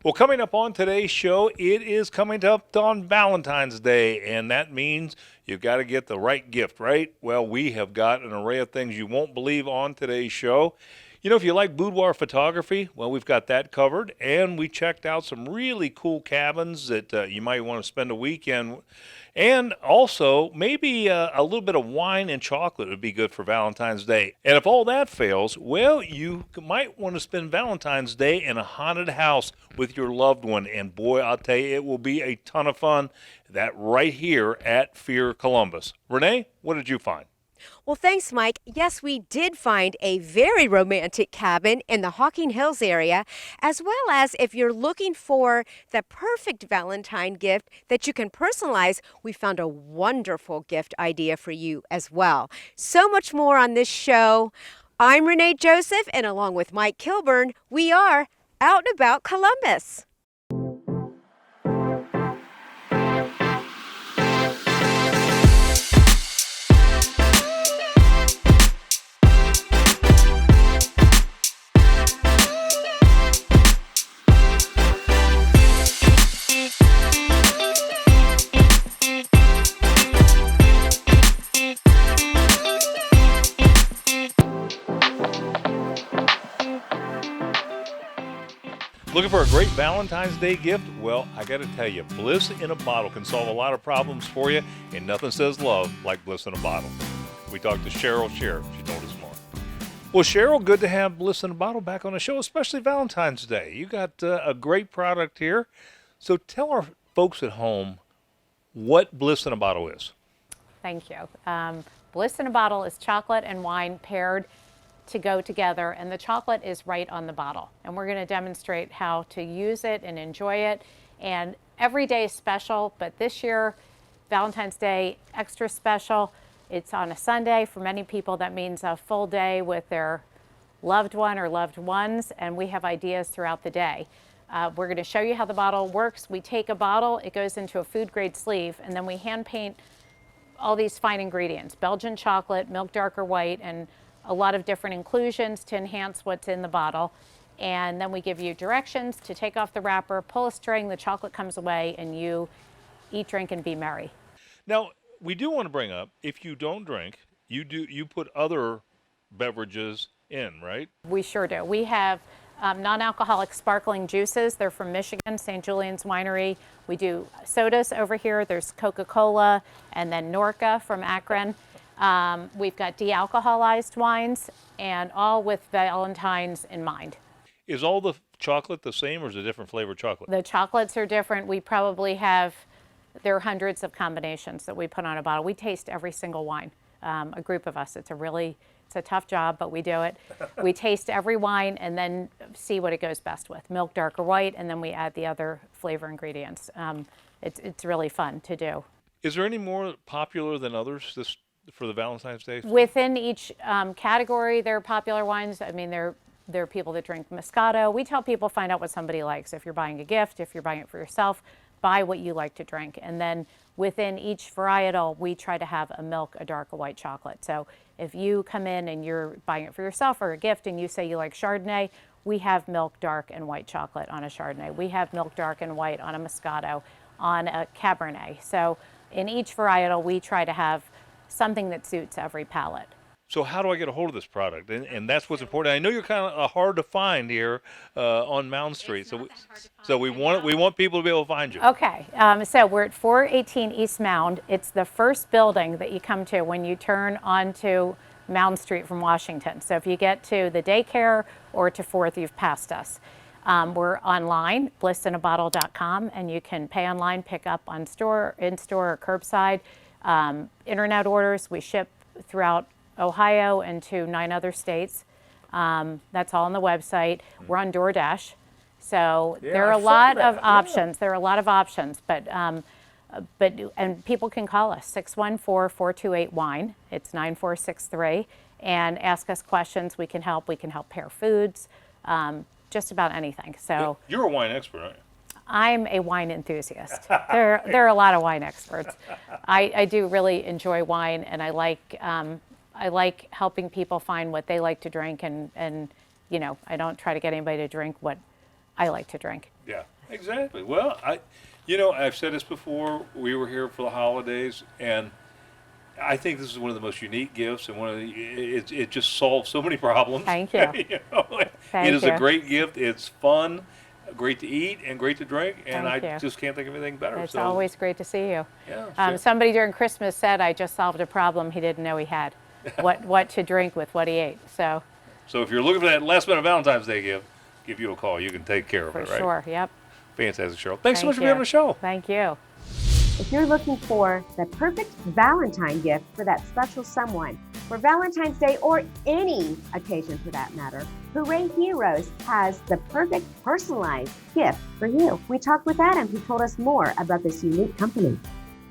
Well, coming up on today's show, it is coming up on Valentine's Day, and that means you've got to get the right gift, right? Well, we have got an array of things you won't believe on today's show. You know, if you like boudoir photography, well, we've got that covered, and we checked out some really cool cabins that you might want to spend a weekend. And also, maybe a little bit of wine and chocolate would be good for Valentine's Day. And if all that fails, well, you might want to spend Valentine's Day in a haunted house with your loved one. And boy, I'll tell you, it will be a ton of fun. That right here at Fear Columbus. Renee, what did you find? Well, thanks, Mike. Yes, we did find a very romantic cabin in the Hocking Hills area, as well as if you're looking for the perfect Valentine gift that you can personalize, we found a wonderful gift idea for you as well. So much more on this show. I'm Renee Joseph, and along with Mike Kilburn, we are Out and About Columbus. Looking for a great Valentine's Day gift? Well, I got to tell you, Bliss in a bottle can solve a lot of problems for you, and nothing says love like Bliss in a bottle. We talked to Cheryl. She told us more. Well, Cheryl, good to have Bliss in a bottle back on the show, especially Valentine's Day. You got a great product here. So tell our folks at home what Bliss in a bottle is. Thank you. Bliss in a bottle is chocolate and wine paired to go together, and the chocolate is right on the bottle. And we're going to demonstrate how to use it and enjoy it. And every day is special, but this year, Valentine's Day, extra special. It's on a Sunday. For many people, that means a full day with their loved one or loved ones, and we have ideas throughout the day. We're going to show you how the bottle works. We take a bottle, it goes into a food grade sleeve, and then we hand paint all these fine ingredients, Belgian chocolate, milk dark or white, and a lot of different inclusions to enhance what's in the bottle. And then we give you directions to take off the wrapper, pull a string, the chocolate comes away, and you eat, drink, and be merry. Now, we do want to bring up, if you don't drink, you put other beverages in, right? We sure do. We have non-alcoholic sparkling juices. They're from Michigan, St. Julian's Winery. We do sodas over here. There's Coca-Cola and then Norca from Akron. We've got de-alcoholized wines, and all with Valentine's in mind. Is all the chocolate the same, or is it a different flavor chocolate? The chocolates are different. We probably have, there are hundreds of combinations that we put on a bottle. We taste every single wine, a group of us. It's a tough job, but we do it. We taste every wine and then see what it goes best with, milk dark or white, and then we add the other flavor ingredients. It's really fun to do. Is there any more popular than others for the Valentine's Day? Within each category, there are popular wines. I mean, there are people that drink Moscato. We tell people, find out what somebody likes. If you're buying a gift, if you're buying it for yourself, buy what you like to drink. And then within each varietal, we try to have a milk, a dark, a white chocolate. So if you come in and you're buying it for yourself or a gift and you say you like Chardonnay, we have milk, dark, and white chocolate on a Chardonnay. We have milk, dark, and white on a Moscato, on a Cabernet. So in each varietal, we try to have something that suits every palate. So how do I get a hold of this product? And that's what's important. I know you're kind of hard to find here on Mound Street, so we want people to be able to find you. Okay, so we're at 418 East Mound. It's the first building that you come to when you turn onto Mound Street from Washington. So if you get to the daycare or to 4th, you've passed us. We're online, blissinabottle.com, and you can pay online, pick up in store or curbside. Internet orders, we ship throughout Ohio and to 9 other states. That's all on the website. We're on DoorDash. So there are a lot of options. There are a lot of options, but and people can call us 614-428-WINE. It's 9463, and ask us questions. We can help. We can help pair foods, just about anything. So you're a wine expert, aren't you? I'm a wine enthusiast. There are a lot of wine experts. I do really enjoy wine, and I like helping people find what they like to drink, and you know, I don't try to get anybody to drink what I like to drink. Yeah. Exactly. Well, I've said this before. We were here for the holidays, and I think this is one of the most unique gifts, and it just solves so many problems. Thank you. It Thank is a you. great gift. It's fun, great to eat, and great to drink, and Thank I you. just can't think of anything better. It's So, always great to see you. yeah. Somebody during Christmas said I just solved a problem he didn't know he had. What to drink with what he ate. So So if you're looking for that last minute Valentine's Day gift, give you a call. You can take care of for it, right? sure, yep. Fantastic, Cheryl. Thanks so Thank much for being on you. the show. Thank you. If you're looking for the perfect Valentine gift for that special someone, for Valentine's Day or any occasion for that matter, Hooray Heroes has the perfect personalized gift for you. We talked with Adam, who told us more about this unique company.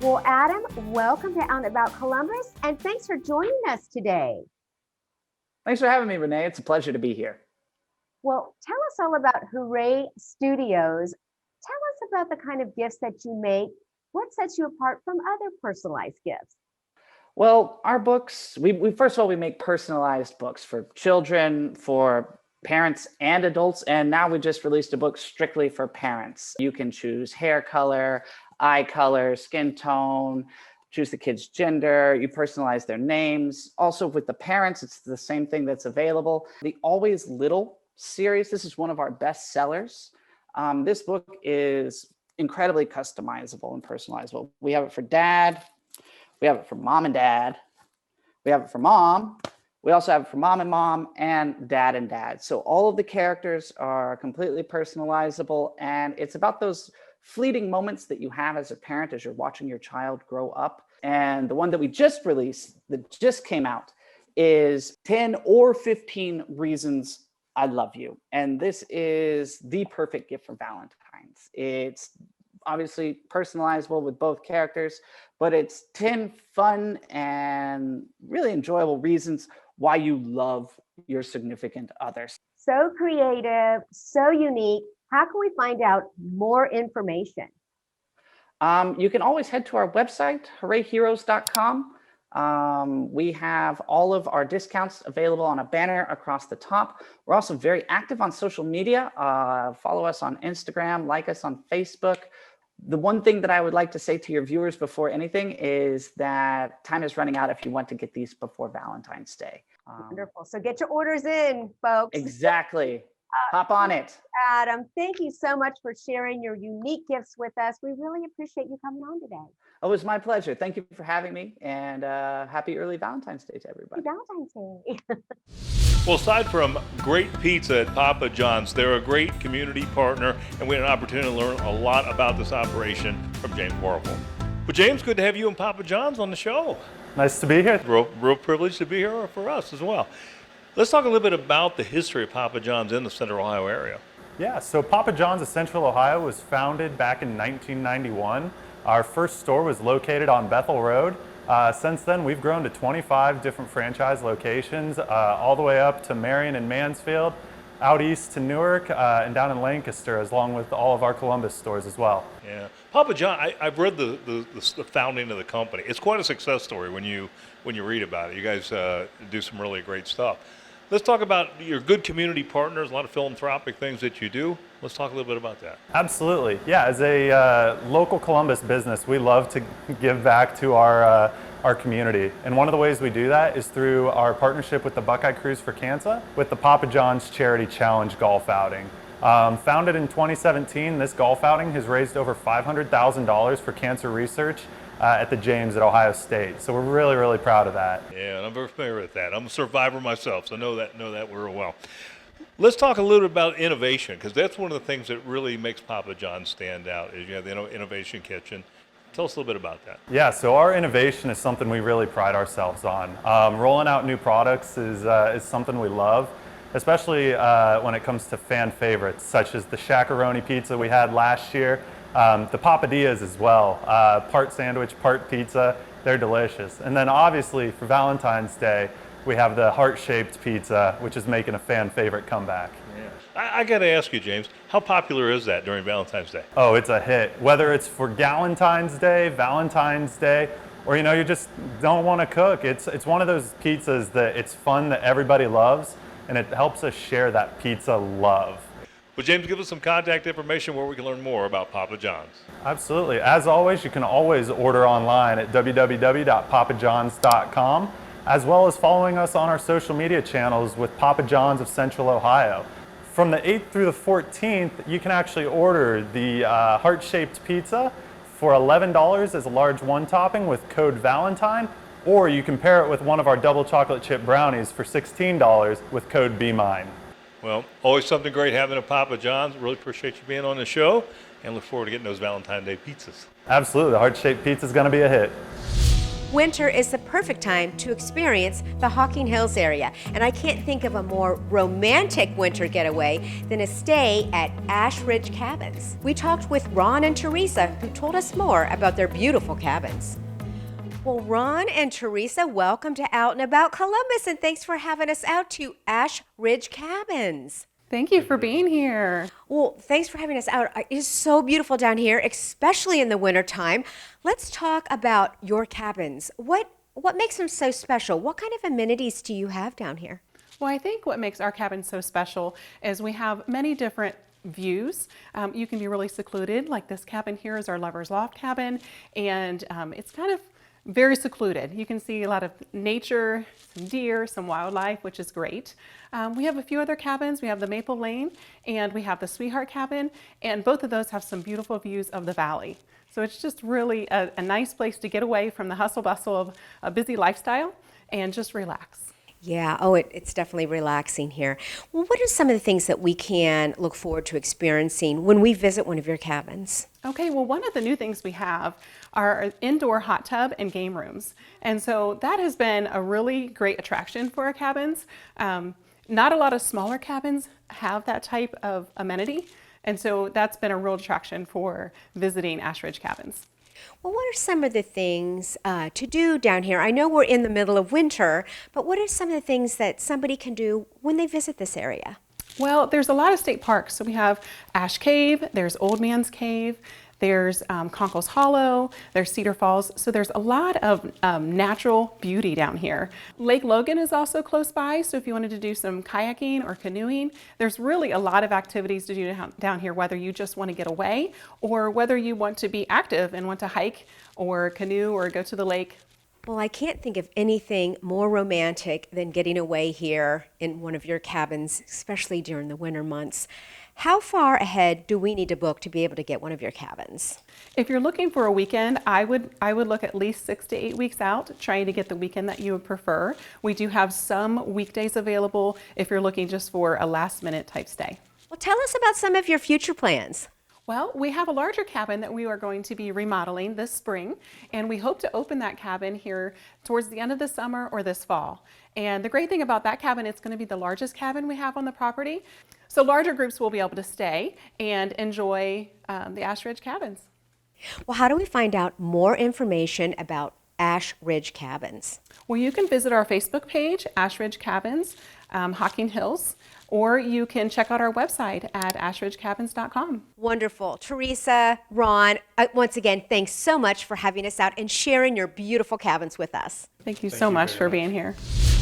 Well, Adam, welcome to Out and About Columbus, and thanks for joining us today. Thanks for having me, Renee. It's a pleasure to be here. Well, tell us all about Hooray Studios. Tell us about the kind of gifts that you make. What sets you apart from other personalized gifts? Well, our books, we first of all, we make personalized books for children, for parents and adults. And now we just released a book strictly for parents. You can choose hair color, eye color, skin tone, choose the kid's gender, you personalize their names. Also with the parents, it's the same thing that's available. The Always Little series, this is one of our best sellers. This book is incredibly customizable and personalizable. We have it for dad, we have it for mom and dad, we have it for mom, we also have it for mom and dad. So all of the characters are completely personalizable, and it's about those fleeting moments that you have as a parent as you're watching your child grow up. And the one that we just released, that just came out, is 10 or 15 reasons I love you. And this is the perfect gift for Valentine's. It's obviously personalizable with both characters, but it's 10 fun and really enjoyable reasons why you love your significant others. So creative, so unique. How can we find out more information? You can always head to our website, hoorayheroes.com. We have all of our discounts available on a banner across the top. We're also very active on social media. Follow us on Instagram, like us on Facebook. The one thing that I would like to say to your viewers before anything is that time is running out if you want to get these before Valentine's Day. Wonderful. So get your orders in, folks. Exactly. Hop on it. Adam, thank you so much for sharing your unique gifts with us. We really appreciate you coming on today. Oh, it was my pleasure. Thank you for having me, and happy early Valentine's Day to everybody. Happy Valentine's Day. Well, aside from great pizza at Papa John's, they're a great community partner, and we had an opportunity to learn a lot about this operation from James Warfel. Well, James, good to have you and Papa John's on the show. Nice to be here. Real privilege to be here for us as well. Let's talk a little bit about the history of Papa John's in the Central Ohio area. Yeah, so Papa John's of Central Ohio was founded back in 1991. Our first store was located on Bethel Road. Since then, we've grown to 25 different franchise locations, all the way up to Marion and Mansfield, out east to Newark, and down in Lancaster, along with all of our Columbus stores as well. Yeah, Papa John. I've read the founding of the company. It's quite a success story when you read about it. You guys do some really great stuff. Let's talk about your good community partners, a lot of philanthropic things that you do. Let's talk a little bit about that. Absolutely. Yeah, as a local Columbus business, we love to give back to our community. And one of the ways we do that is through our partnership with the Buckeye Cruise for Cancer with the Papa John's Charity Challenge golf outing. Founded in 2017, this golf outing has raised over $500,000 for cancer research at the James at Ohio State. So we're really, really proud of that. Yeah, and I'm very familiar with that. I'm a survivor myself, so know that real well. Let's talk a little bit about innovation, because that's one of the things that really makes Papa John's stand out, is you have the Innovation Kitchen. Tell us a little bit about that. Yeah, so our innovation is something we really pride ourselves on. Rolling out new products is something we love, especially when it comes to fan favorites, such as the Shaq-a-Roni pizza we had last year. The Papadillas as well, part sandwich, part pizza. They're delicious. And then obviously for Valentine's Day, we have the heart-shaped pizza, which is making a fan favorite comeback. Yeah. I got to ask you, James, how popular is that during Valentine's Day? Oh, it's a hit. Whether it's for Galentine's Day, Valentine's Day, or you just don't want to cook. It's one of those pizzas that it's fun, that everybody loves, and it helps us share that pizza love. Well, James, give us some contact information where we can learn more about Papa John's. Absolutely. As always, you can always order online at www.papajohns.com, as well as following us on our social media channels with Papa John's of Central Ohio. From the 8th through the 14th, you can actually order the heart-shaped pizza for $11 as a large one topping with code Valentine, or you can pair it with one of our double chocolate chip brownies for $16 with code BeMine. Well, always something great having a Papa John's. Really appreciate you being on the show and look forward to getting those Valentine's Day pizzas. Absolutely, the heart-shaped pizza is going to be a hit. Winter is the perfect time to experience the Hocking Hills area, and I can't think of a more romantic winter getaway than a stay at Ash Ridge Cabins. We talked with Ron and Teresa, who told us more about their beautiful cabins. Well, Ron and Teresa, welcome to Out and About Columbus, and thanks for having us out to Ash Ridge Cabins. Thank you for being here. Well, thanks for having us out. It is so beautiful down here, especially in the wintertime. Let's talk about your cabins. What makes them so special? What kind of amenities do you have down here? Well, I think what makes our cabin so special is we have many different views. You can be really secluded, like this cabin here is our Lover's Loft cabin, and it's kind of very secluded. You can see a lot of nature, some deer, some wildlife, which is great. We have a few other cabins. We have the Maple Lane and we have the Sweetheart cabin, and both of those have some beautiful views of the valley. So it's just really a nice place to get away from the hustle bustle of a busy lifestyle and just relax. Yeah, it's definitely relaxing here. Well, what are some of the things that we can look forward to experiencing when we visit one of your cabins? Okay, well, one of the new things we have are an indoor hot tub and game rooms. And so that has been a really great attraction for our cabins. Not a lot of smaller cabins have that type of amenity. And so that's been a real attraction for visiting Ash Ridge Cabins. Well, what are some of the things to do down here? I know we're in the middle of winter, but what are some of the things that somebody can do when they visit this area? Well, there's a lot of state parks. So we have Ash Cave, there's Old Man's Cave, there's Conkle's Hollow, there's Cedar Falls. So there's a lot of natural beauty down here. Lake Logan is also close by. So if you wanted to do some kayaking or canoeing, there's really a lot of activities to do down here, whether you just want to get away or whether you want to be active and want to hike or canoe or go to the lake. Well, I can't think of anything more romantic than getting away here in one of your cabins, especially during the winter months. How far ahead do we need to book to be able to get one of your cabins? If you're looking for a weekend, I would look at least 6 to 8 weeks out, trying to get the weekend that you would prefer. We do have some weekdays available if you're looking just for a last minute type stay. Well, tell us about some of your future plans. Well, we have a larger cabin that we are going to be remodeling this spring, and we hope to open that cabin here towards the end of the summer or this fall. And the great thing about that cabin, it's going to be the largest cabin we have on the property. So larger groups will be able to stay and enjoy the Ash Ridge Cabins. Well, how do we find out more information about Ash Ridge Cabins? Well, you can visit our Facebook page, Ash Ridge Cabins, Hocking Hills, or you can check out our website at ashridgecabins.com. Wonderful. Teresa, Ron, once again, thanks so much for having us out and sharing your beautiful cabins with us. Thank you so much for being here.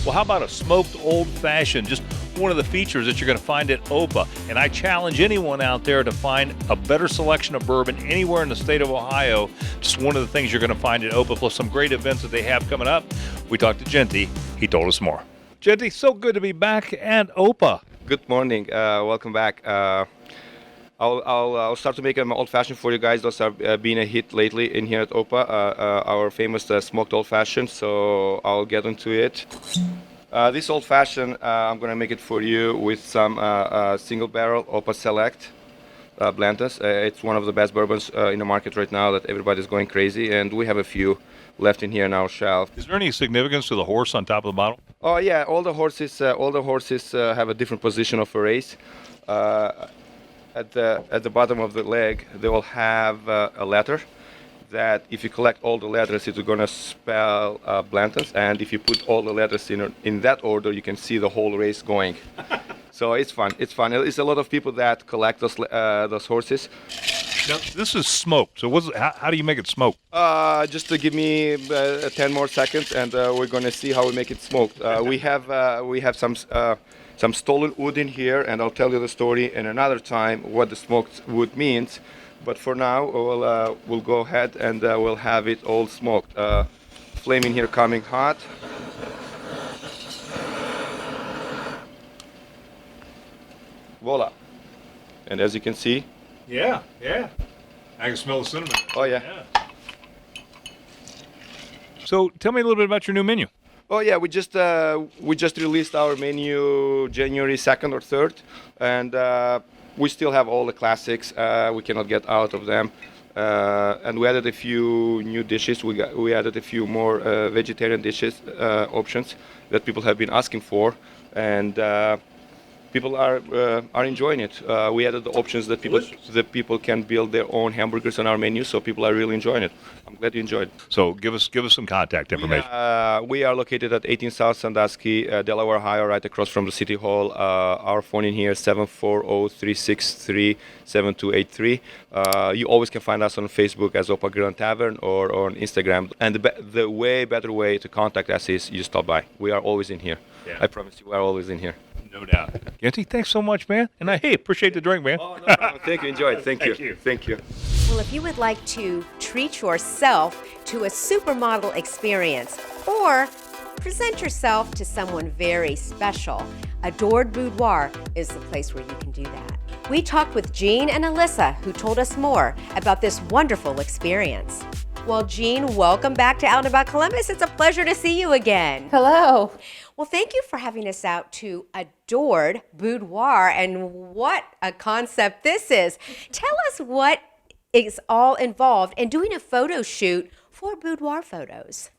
Well, how about a smoked old fashioned? Just one of the features that you're going to find at OPA. And I challenge anyone out there to find a better selection of bourbon anywhere in the state of Ohio. Just one of the things you're going to find at OPA, plus some great events that they have coming up. We talked to Genty. He told us more. Genty, so good to be back at OPA. Good morning. Welcome back. I'll start to make an old fashioned for you guys. Those are being a hit lately in here at OPA. Our famous smoked old fashioned. So I'll get into it. This old fashioned, I'm gonna make it for you with some single barrel OPA Select Blanton's. It's one of the best bourbons in the market right now that everybody's going crazy, and we have a few left in here in our shelf. Is there any significance to the horse on top of the bottle? Oh yeah, all the horses have a different position of a race. At the bottom of the leg, they will have a letter that if you collect all the letters, it's going to spell Blanton's, and if you put all the letters in that order, you can see the whole race going. So it's fun. It's fun. It's a lot of people that collect those horses. Now, this is smoked. So how do you make it smoked? Just to give me 10 more seconds, and we're going to see how we make it smoked. We have some some stolen wood in here, and I'll tell you the story in another time what the smoked wood means. But for now, we'll go ahead and we'll have it all smoked. Flame in here coming hot. Voila. And as you can see, Yeah, yeah. I can smell the cinnamon. oh yeah. So tell me a little bit about your new menu. Oh yeah, we just released our menu January 2nd or 3rd, and we still have all the classics. We cannot get out of them, and we added a few new dishes. We added a few more vegetarian dishes options that people have been asking for, and people are enjoying it. We added the options that people can build their own hamburgers on our menu, so people are really enjoying it. I'm glad you enjoyed it. So give us some contact information. We are located at 18 South Sandusky, Delaware, Ohio, right across from the City Hall. Our phone in here is 740-363-7283. You always can find us on Facebook as Opa Grill and Tavern or on Instagram. And the way better way to contact us is you stop by. We are always in here. Yeah. I promise you, we are always in here. No doubt. Genty, thanks so much, man. And hey, appreciate the drink, man. Oh, no problem. Thank you. Enjoy it. Thank you. Thank you. Well, if you would like to treat yourself to a supermodel experience or present yourself to someone very special, Adored Boudoir is the place where you can do that. We talked with Jean and Alyssa, who told us more about this wonderful experience. Well, Jean, welcome back to Out and About Columbus. It's a pleasure to see you again. Hello. Well, thank you for having us out to Adored Boudoir, and what a concept this is. Tell us what is all involved in doing a photo shoot for boudoir photos.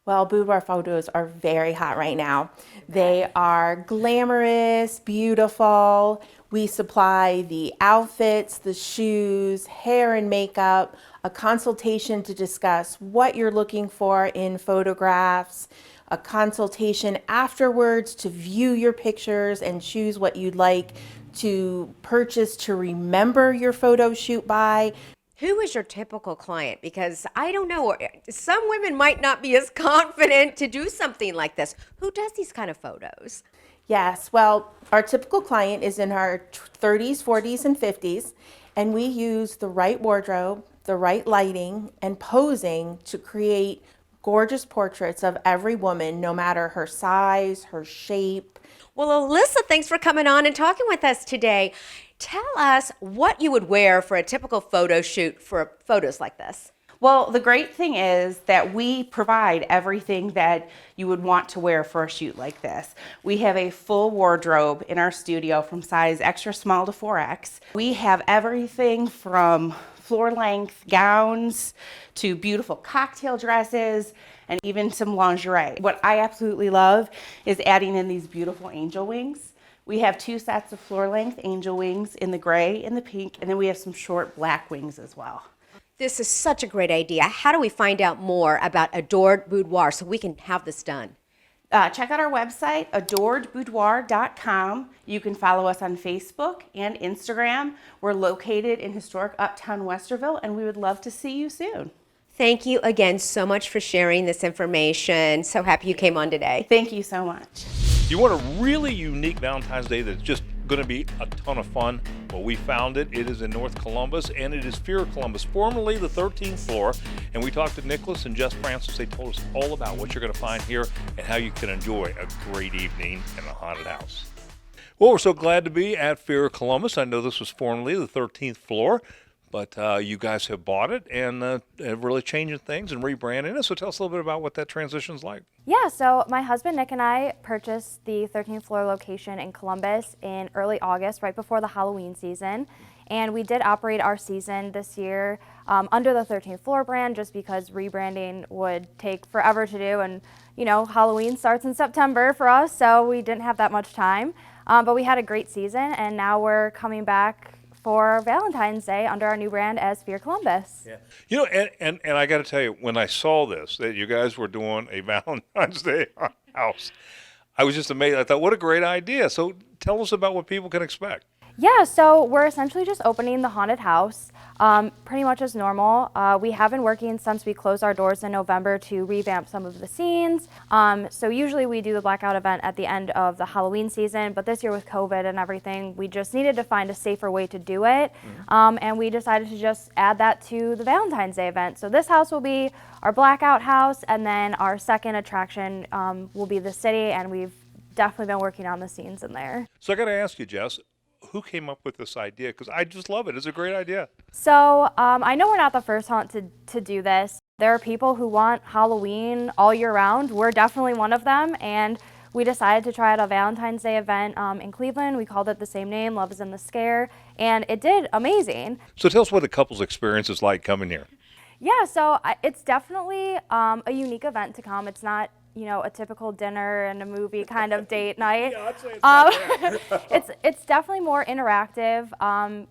Well, boudoir photos are very hot right now. They are glamorous, beautiful. We supply the outfits, the shoes, hair and makeup, a consultation to discuss what you're looking for in photographs, a consultation afterwards to view your pictures and choose what you'd like to purchase to remember your photo shoot by. Who is your typical client? Because I don't know, some women might not be as confident to do something like this. Who does these kind of photos? Yes, well, our typical client is in our 30s, 40s, and 50s, and we use the right wardrobe, the right lighting, and posing to create gorgeous portraits of every woman, no matter her size, her shape. Well, Alyssa, thanks for coming on and talking with us today. Tell us what you would wear for a typical photo shoot for photos like this. Well, the great thing is that we provide everything that you would want to wear for a shoot like this. We have a full wardrobe in our studio from size extra small to 4X. We have everything from floor length gowns to beautiful cocktail dresses and even some lingerie. What I absolutely love is adding in these beautiful angel wings. We have 2 sets of floor length angel wings in the gray and the pink, and then we have some short black wings as well. This is such a great idea. How do we find out more about Adored Boudoir so we can have this done? Check out our website, adoredboudoir.com. You can follow us on Facebook and Instagram. We're located in historic Uptown Westerville, and we would love to see you soon. Thank you again so much for sharing this information. So happy you came on today. Thank you so much. You want a really unique Valentine's Day that's just going to be a ton of fun? Well, we found it. It is in North Columbus, and it is Fear Columbus, formerly the 13th floor. And we talked to Nicholas and Jess Francis. They told us all about what you're going to find here and how you can enjoy a great evening in a haunted house. Well, we're so glad to be at Fear Columbus. I know this was formerly the 13th floor, but you guys have bought it and have really changing things and rebranding it. So tell us a little bit about what that transition's like. Yeah, so my husband Nick and I purchased the 13th floor location in Columbus in early August, right before the Halloween season. And we did operate our season this year under the 13th floor brand just because rebranding would take forever to do. And, you know, Halloween starts in September for us, so we didn't have that much time. But we had a great season, and now we're coming back for Valentine's Day under our new brand as Fear Columbus. Yeah. You know, and I got to tell you, when I saw this, that you guys were doing a Valentine's Day house, I was just amazed. I thought, what a great idea. So tell us about what people can expect. Yeah, so we're essentially just opening the haunted house Pretty much as normal. We have been working since we closed our doors in November to revamp some of the scenes. So usually we do the blackout event at the end of the Halloween season, but this year with COVID and everything, we just needed to find a safer way to do it. And we decided to just add that to the Valentine's Day event. So this house will be our blackout house, and then our second attraction will be the city, and we've definitely been working on the scenes in there. So I got to ask you, Jess, who came up with this idea? Because I just love it. It's a great idea. So I know we're not the first haunt to do this. There are people who want Halloween all year round. We're definitely one of them, and we decided to try out a Valentine's Day event in Cleveland. We called it the same name, Love is in the Scare, and it did amazing. So tell us what the couple's experience is like coming here. Yeah, so it's definitely a unique event to come. It's not, you know, a typical dinner and a movie kind of date night. Yeah, I'd say it's It's definitely more interactive.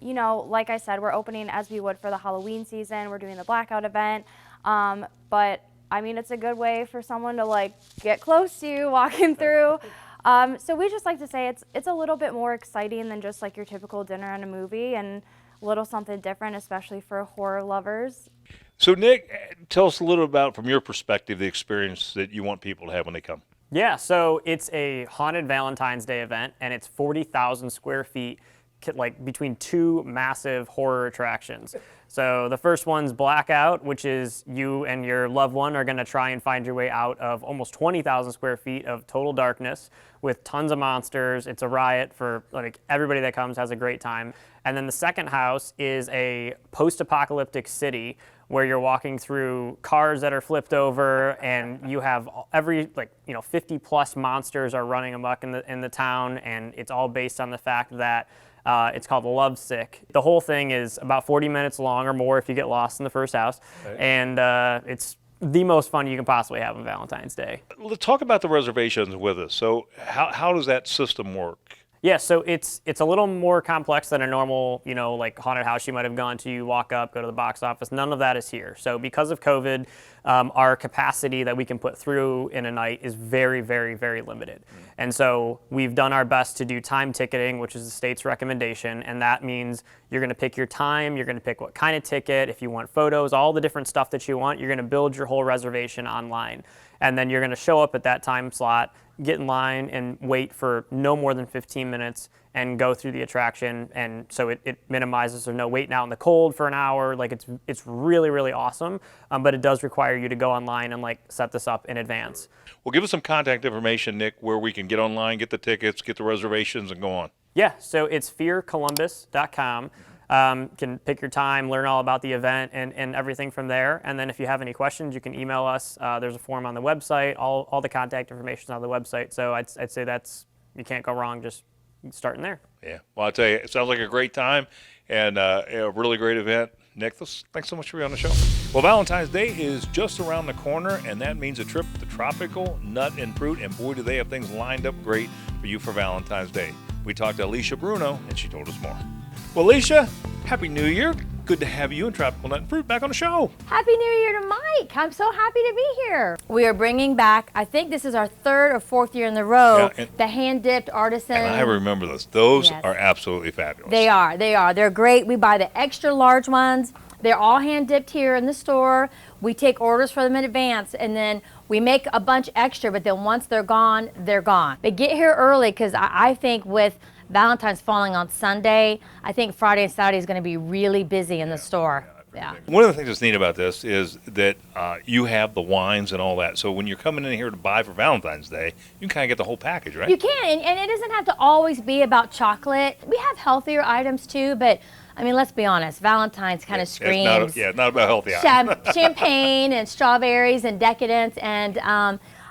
You know, like I said, we're opening as we would for the Halloween season. We're doing the blackout event, but I mean, it's a good way for someone to like get close to you walking through. So we just like to say it's a little bit more exciting than just like your typical dinner and a movie, and a little something different, especially for horror lovers. So, Nick, tell us a little about, from your perspective, the experience that you want people to have when they come. Yeah, so it's a haunted Valentine's Day event, and it's 40,000 square feet, like between two massive horror attractions. So the first one's Blackout, which is you and your loved one are going to try and find your way out of almost 20,000 square feet of total darkness with tons of monsters. It's a riot for like everybody that comes has a great time. And then the second house is a post-apocalyptic city where you're walking through cars that are flipped over, and you have every 50 plus monsters are running amok in the town, and it's all based on the fact that it's called Lovesick. The whole thing is about 40 minutes long or more if you get lost in the first house, and it's the most fun you can possibly have on Valentine's Day. Let's talk about the reservations with us. So how does that system work? Yeah, so it's a little more complex than a normal, like haunted house you might have gone to. You walk up, go to the box office. None of that is here. So because of COVID, our capacity that we can put through in a night is very, very, very limited. And so we've done our best to do time ticketing, which is the state's recommendation. And that means you're going to pick your time, you're going to pick what kind of ticket, if you want photos, all the different stuff that you want. You're going to build your whole reservation online. And then you're going to show up at that time slot, get in line and wait for no more than 15 minutes and go through the attraction. And so it minimizes, there's no waiting out in the cold for an hour. Like it's really, really awesome. But it does require you to go online and set this up in advance. Well, give us some contact information, Nick, where we can get online, get the tickets, get the reservations, and go on. Yeah, so it's fearcolumbus.com. Can pick your time, learn all about the event and everything from there. And then if you have any questions, you can email us. There's a form on the website. All the contact information is on the website. So I'd say you can't go wrong just starting there. Yeah. Well, I'll tell you, it sounds like a great time and a really great event. Nick, thanks so much for being on the show. Well, Valentine's Day is just around the corner, and that means a trip to tropical nut and fruit. And boy, do they have things lined up great for you for Valentine's Day. We talked to Alicia Bruno, and she told us more. Well, Alicia, Happy New Year. Good to have you and Tropical Nut and Fruit back on the show. Happy New Year to Mike. I'm so happy to be here. We are bringing back, I think this is our third or fourth year in a row, the hand-dipped artisan. And I remember those. Those are absolutely fabulous. They are. They're great. We buy the extra large ones. They're all hand-dipped here in the store. We take orders for them in advance, and then we make a bunch extra, but then once they're gone, they're gone. But get here early, because I think with Valentine's falling on Sunday, I think Friday and Saturday is going to be really busy in the store. Yeah. One of the things that's neat about this is that you have the wines and all that. So when you're coming in here to buy for Valentine's Day, you can kind of get the whole package, right? You can, and it doesn't have to always be about chocolate. We have healthier items too, but I mean, let's be honest, Valentine's kind of screams. Not about healthy items. Champagne and strawberries and decadence. And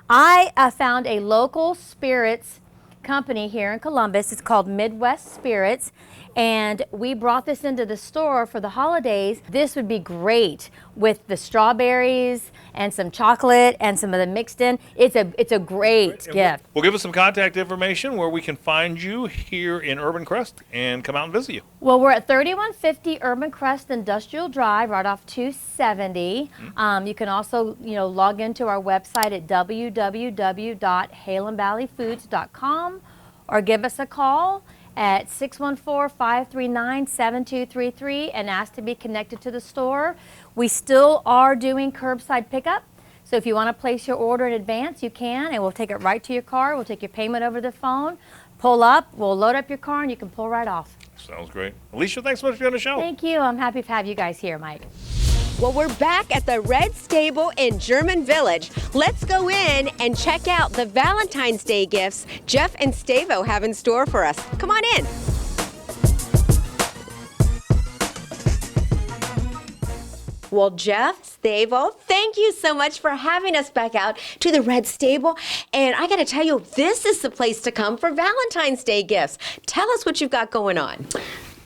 I found a local spirits company here in Columbus. It's called Midwest Spirits, and we brought this into the store for the holidays. This would be great with the strawberries and some chocolate and some of the mixed in. It's a great gift. Well, give us some contact information where we can find you here in Urban Crest and come out and visit you. Well, we're at 3150 Urban Crest Industrial Drive, right off 270. You can also, log into our website at www.halenvalleyfoods.com or give us a call at 614-539-7233 and ask to be connected to the store. We still are doing curbside pickup. So if you want to place your order in advance, you can, and we'll take it right to your car. We'll take your payment over the phone, pull up, we'll load up your car, and you can pull right off. Sounds great. Alicia, thanks so much for being on the show. Thank you. I'm happy to have you guys here, Mike. Well, we're back at the Red Stable in German Village. Let's go in and check out the Valentine's Day gifts Jeff and Stavo have in store for us. Come on in. Well, Jeff, Stavo, thank you so much for having us back out to the Red Stable. And I got to tell you, this is the place to come for Valentine's Day gifts. Tell us what you've got going on.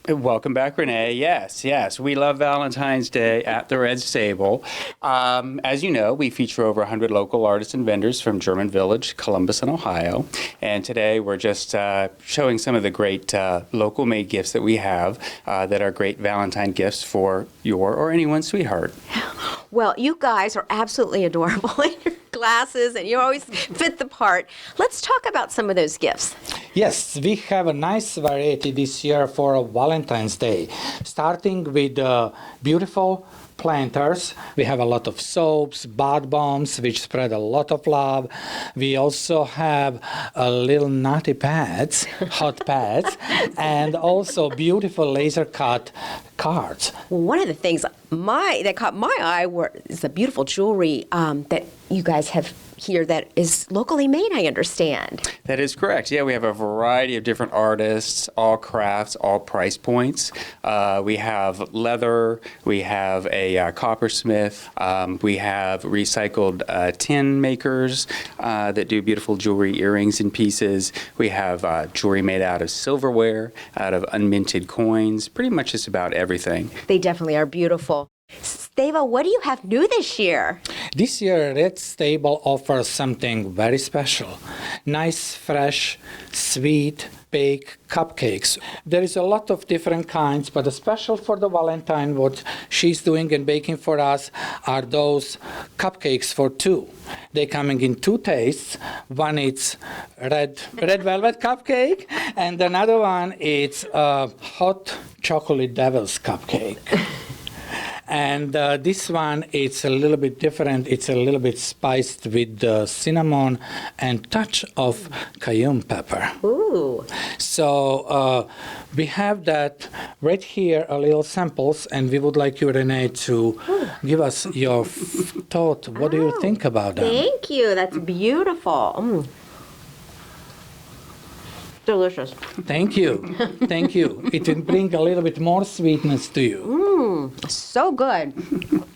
Welcome back, Renee. Yes. We love Valentine's Day at the Red Stable. As you know, we feature over 100 local artists and vendors from German Village, Columbus, and Ohio. And today we're just showing some of the great local-made gifts that we have that are great Valentine gifts for your or anyone's sweetheart. Well, you guys are absolutely adorable in your glasses, and you always fit the part. Let's talk about some of those gifts. Yes, we have a nice variety this year for Valentine's Day, starting with beautiful planters. We have a lot of soaps, bath bombs, which spread a lot of love. We also have little naughty pads, hot pads, and also beautiful laser cut cards. One of the things that caught my eye is the beautiful jewelry that you guys have here that is locally made, I understand. That is correct. Yeah, we have a variety of different artists, all crafts, all price points. We have leather, we have a coppersmith, we have recycled tin makers that do beautiful jewelry, earrings and pieces. We have jewelry made out of silverware, out of unminted coins, pretty much just about everything. They definitely are beautiful. Stavo, what do you have new this year? This year, Red Stable offers something very special. Nice, fresh, sweet, baked cupcakes. There is a lot of different kinds, but the special for the Valentine, what she's doing and baking for us, are those cupcakes for two. They're coming in two tastes. One is red velvet cupcake, and another one is hot chocolate devil's cupcake. And this one, it's a little bit different. It's a little bit spiced with cinnamon and touch of cayenne pepper. Ooh. So we have that right here, a little samples, and we would like you, Renee, to give us your thought. What do you think about them? Thank you. That's beautiful. Delicious. Thank you. Thank you. It will bring a little bit more sweetness to you. So good.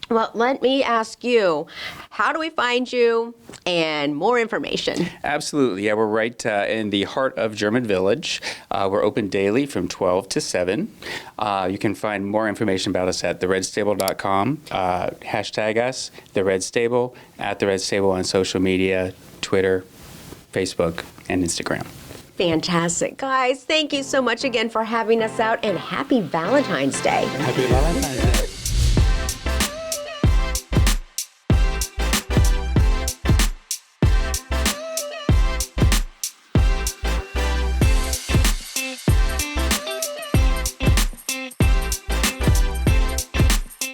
Well, let me ask you, how do we find you and more information? Absolutely. Yeah, we're right in the heart of German Village. We're open daily from 12 to 7. You can find more information about us at theredstable.com. Hashtag us, The Red Stable, at The Red Stable on social media, Twitter, Facebook, and Instagram. Fantastic. Guys, thank you so much again for having us out, and happy Valentine's Day. Happy Valentine's Day.